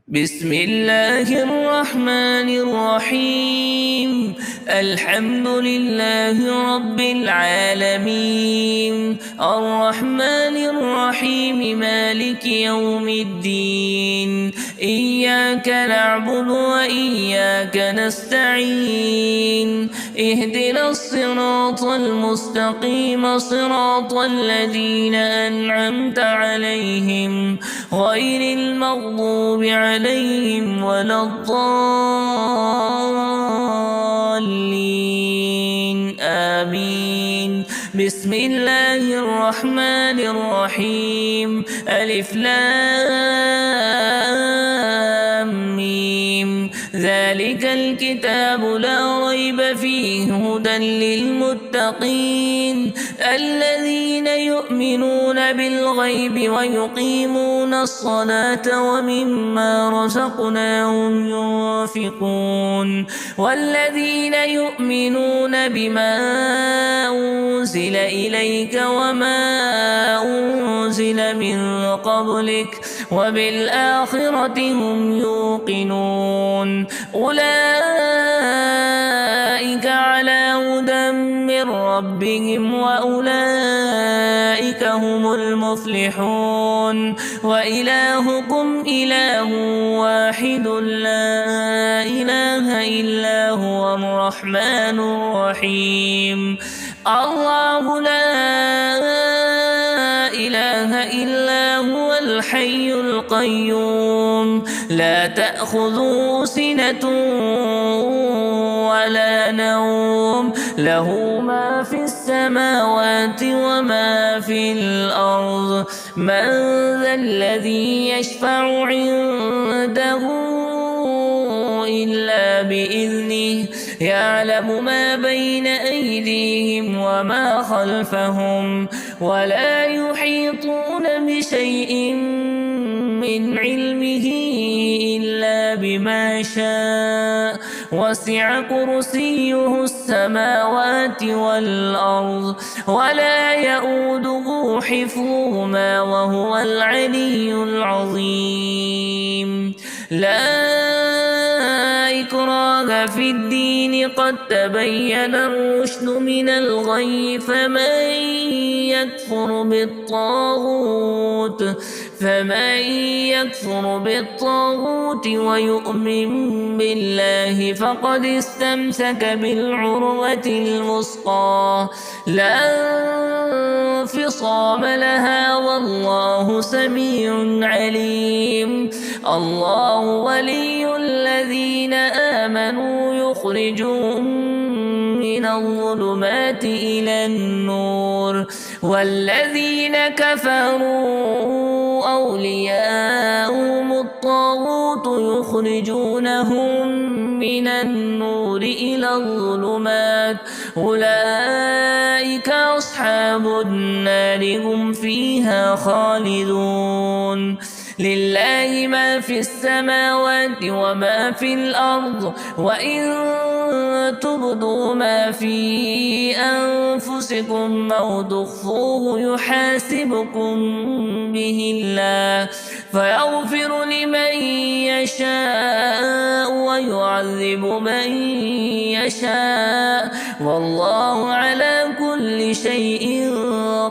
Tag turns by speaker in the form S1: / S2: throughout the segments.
S1: بسم الله الرحمن الرحيم. الحمد لله رب العالمين، الرحمن الرحيم، مالك يوم الدين. إياك نعبد وإياك نستعين، اهدنا الصراط المستقيم، صراط الذين أنعمت عليهم غير المغضوب عليهم ولا الضالين، آمين. بسم الله الرحمن الرحيم. ألف لام ميم. ذلك الكتاب لا ريب فيه هدى للمتقين الذين يؤمنون بالغيب ويقيمون الصلاة ومما رزقناهم ينفقون، والذين يؤمنون بما أنزل إليك وما أنزل من قبلك وبالآخرة هم يوقنون. أولئك على هدى من ربهم وأولئك هم المفلحون. وإلهكم إله واحد لا إله إلا هو الرحمن الرحيم. الله لا إله إلا هو الحي القيوم، لا تأخذه سنة ولا نوم، له ما في السماوات وما في الأرض. من ذا الذي يشفع عنده إلا بإذنه، يعلم ما بين أيديهم وما خلفهم، ولا يحيطون بشيء من علمه إلا بما شاء، وسع كرسيه السماوات والأرض ولا يؤوده حفظهما وهو العلي العظيم. لا إكراه في الدين، قد تبين الرشد من الغي، فمن يكفر بالطاغوت ويؤمن بالله فقد استمسك بالعروة الوثقى لا انفصام لها، والله سميع عليم. الله ولي الذين آمنوا يخرجهم من الظلمات إلى النور، والذين كفروا أولياءهم الطاغوت يخرجونهم من النور إلى الظلمات، أولئك أصحاب النار هم فيها خالدون. لله ما في السماوات وما في الأرض، وإن تبدوا ما في أنفسكم أو تخفوه يحاسبكم به الله، فيغفر لمن يشاء ويعذب من يشاء، والله على كل شيء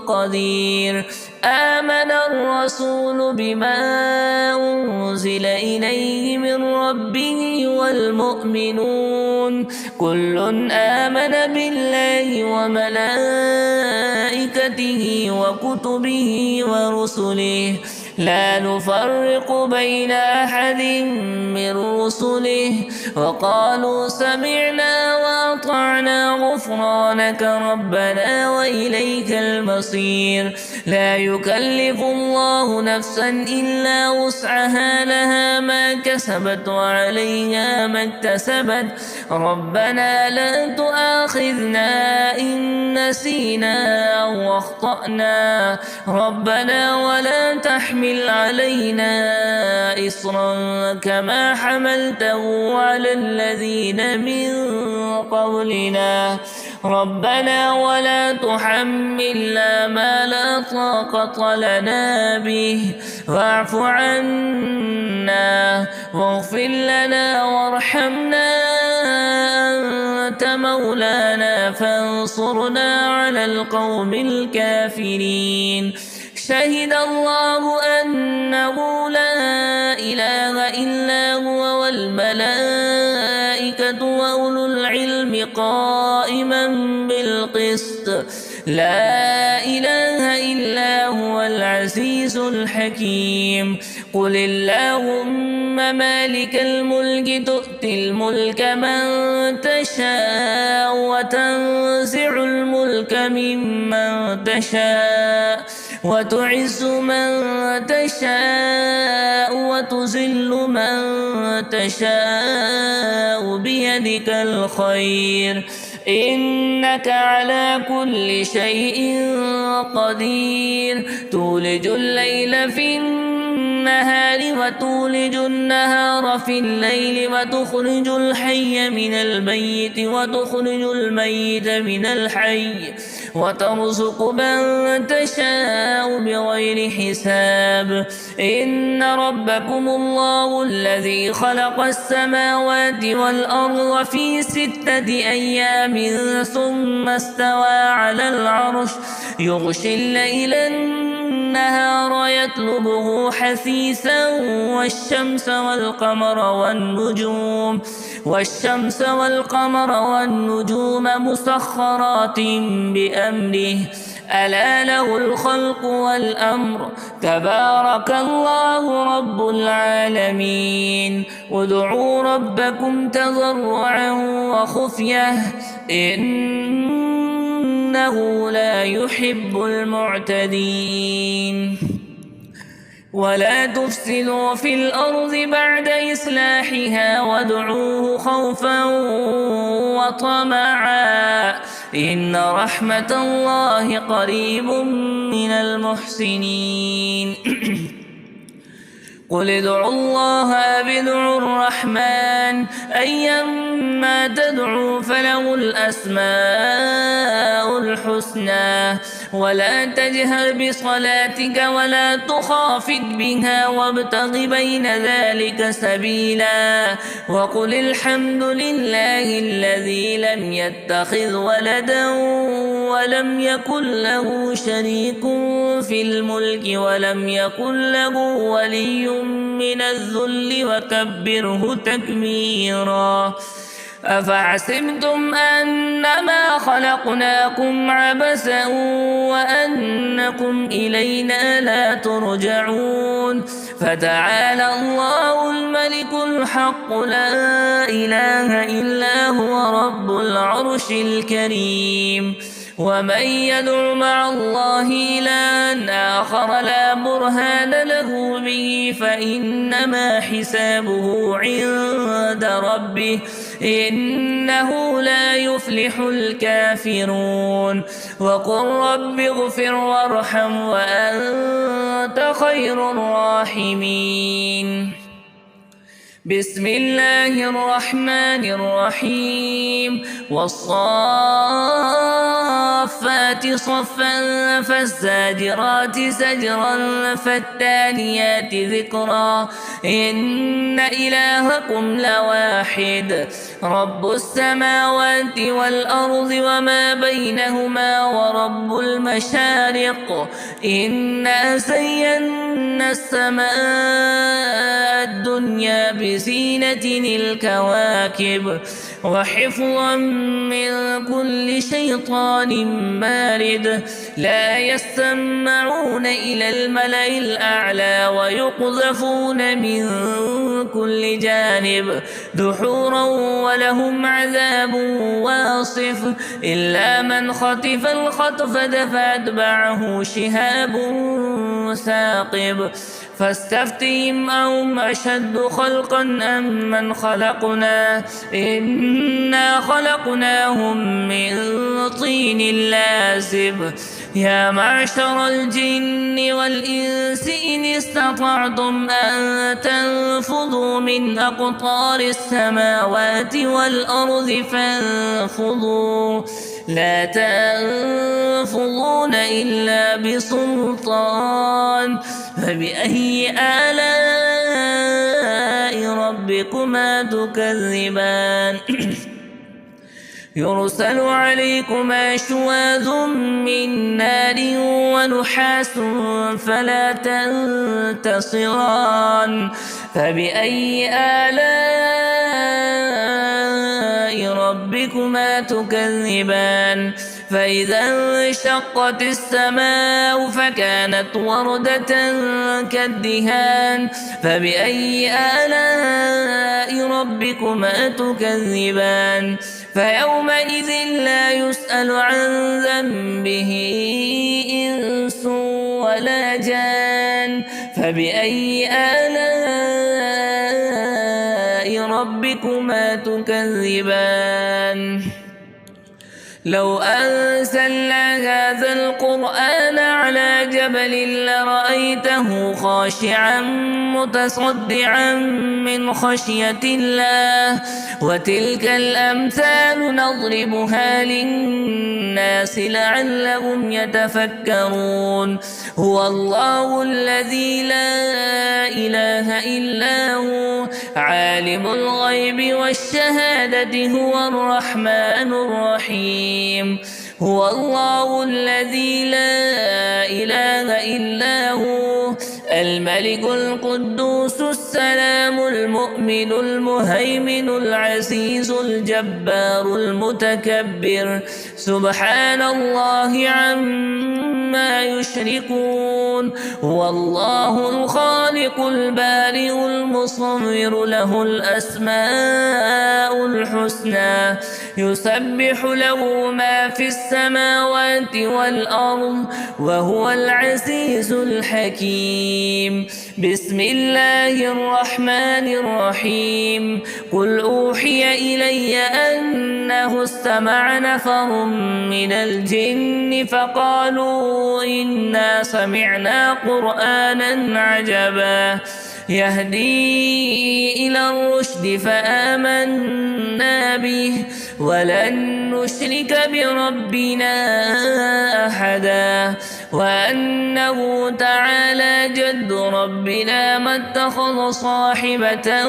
S1: قدير. آمن الرسول بما أنزل إليه من ربه والمؤمنون كل آمن بالله وملائكته وكتبه ورسله، لا نفرق بين أحد من رسله، وقالوا سمعنا وأطعنا غفرانك ربنا وإليك المصير. لا يكلف الله نفسا إلا وسعها، لها ما كسبت وعليها ما اكتسبت، ربنا لا تؤاخذنا إن نسينا أو أخطأنا، ربنا ولا تحمل علينا إصرا كما حملته على الذين من قبلنا، ربنا ولا تحملنا ما لا طاقة لنا به واعف عنا واغفر لنا وارحمنا أنت مولانا فانصرنا على القوم الكافرين. شهد الله أنه لا إله إلا هو والملائكة وأولو العلم قائما بالقسط لا إله إلا هو العزيز الحكيم. قل اللهم مالك الملك تؤتي الملك من تشاء وتنزع الملك ممن تشاء وتعز من تشاء وتذل من تشاء بيدك الخير إنك على كل شيء قدير. تولج الليل في النهار وتولج النهار في الليل وتخرج الحي من الميت وتخرج الميت من الحي وترزق من تشاء بغير حساب. إن ربكم الله الذي خلق السماوات والأرض في 6 أيام ثم استوى على العرش يغشي الليل النهار يطلبه حثيثا والشمس والقمر والنجوم مسخرات بأمره ألا له الخلق والأمر تبارك الله رب العالمين. ادعوا ربكم تضرعا وخفية إنه لا يحب المعتدين. ولا تفسدوا في الأرض بعد إصلاحها وادعوه خوفا وطمعا إن رحمة الله قريب من المحسنين. قل ادعوا الله أو ادعوا الرحمن أيما تدعوا فله الأسماء الحسنى ولا تجهر بصلاتك ولا تخافت بها وابتغ بين ذلك سبيلا وقل الحمد لله الذي لم يتخذ ولدا ولم يكن له شريك في الملك ولم يكن له ولي من الذل وكبره تكبيرا. أفحسبتم أنما خلقناكم عبثا وأنكم إلينا لا ترجعون فتعالى الله الملك الحق لا إله إلا هو رب العرش الكريم. ومن يدع مع الله إلها آخر لا برهان له به فإنما حسابه عند ربه إنه لا يفلح الكافرون. وقل رب اغفر وارحم وأنت خير الراحمين. بسم الله الرحمن الرحيم والصافات صفا فالزاجرات زجرا فالتاليات ذكرا إن إلهكم لواحد رب السماوات والأرض وما بينهما ورب المشارق إنا زينا السماء الدنيا بزينة الكواكب وحفظا من كل شيطان مارد لا يستمعون إلى الملأ الأعلى ويقذفون من كل جانب دحورا ولهم عذاب واصف إلا من خطف الخطفة فأتبعه شهاب ثاقب فاستفتهم أهم أشد خلقا أم من خلقنا إنا خلقناهم من طين لازب. يا معشر الجن والإنس إن استطعتم أن تنفذوا من أقطار السماوات والأرض فانفذوا لا تنفضون إلا بسلطان فبأي آلاء ربكما تكذبان يرسل عليكما شواظ من نار ونحاس فلا تنتصران فبأي آلاء ربكما تكذبان فإذا انشقت السماء فكانت وردة كالدهان فبأي آلاء ربكما تكذبان فيومئذ لا يسأل عن ذنبه إنس ولا جان فبأي آلاء ربكما تكذبان لو أنزلنا هذا القرآن على جبل لرأيته خاشعا متصدعا من خشية الله وتلك الأمثال نضربها للناس لعلهم يتفكرون هو الله الذي لا إله إلا هو عالم الغيب والشهادة هو الرحمن الرحيم هو الله الذي لا إله إلا هو الملك القدوس السلام المؤمن المهيمن العزيز الجبار المتكبر سبحان الله عما يشركون هو الله الخالق البارئ المصور له الأسماء الحسنى يسبح له ما في السماوات والأرض وهو العزيز الحكيم بسم الله الرحمن الرحيم قل أوحي إلي أنه استمع نفر من الجن فقالوا إنا سمعنا قرآنا عجبا يهدي إلى الرشد فآمنا به ولن نشرك بربنا أحدا وأنه تعالى جد ربنا ما اتخذ صاحبة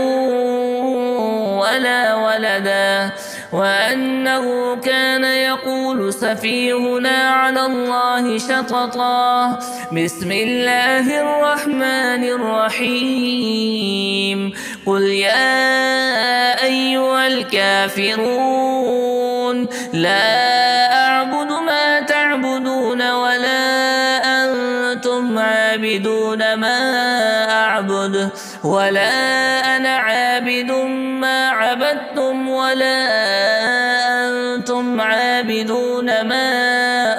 S1: ولا ولدا وأنه كان يقول سفيهنا على الله شططا بسم الله الرحمن الرحيم قل يا أيها الكافرون لا أعبد ما تعبدون ولا أنتم عابدون ما أعبد ولا أنا عابد ما عبدتم ولا أنتم عابدون ما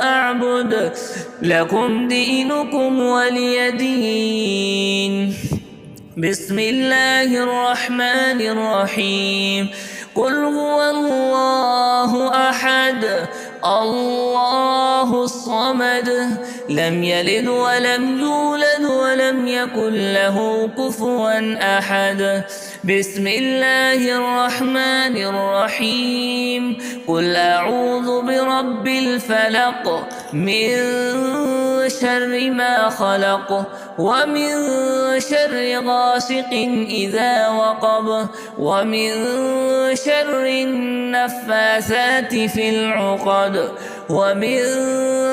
S1: أعبد لكم دينكم ولي دين بسم الله الرحمن الرحيم قل هو الله أحد الله الصمد لم يلد ولم يولد ولم يكن له كفوا أحد بسم الله الرحمن الرحيم قل أعوذ برب الفلق من شر ما خلق ومن شر غاسق إذا وقب ومن شر النفاثات في العقد ومن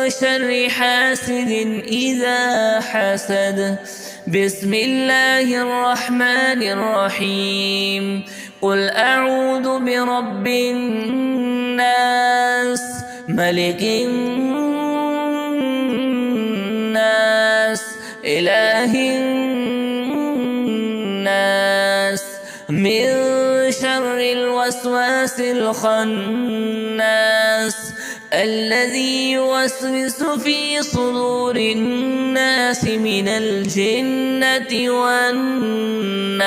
S1: شر حاسد إذا حسد بسم الله الرحمن الرحيم قل أعوذ برب الناس ملك الناس إله الناس من شر الوسواس الخناس الذي يوسوس في صدور الناس من الجنة والناس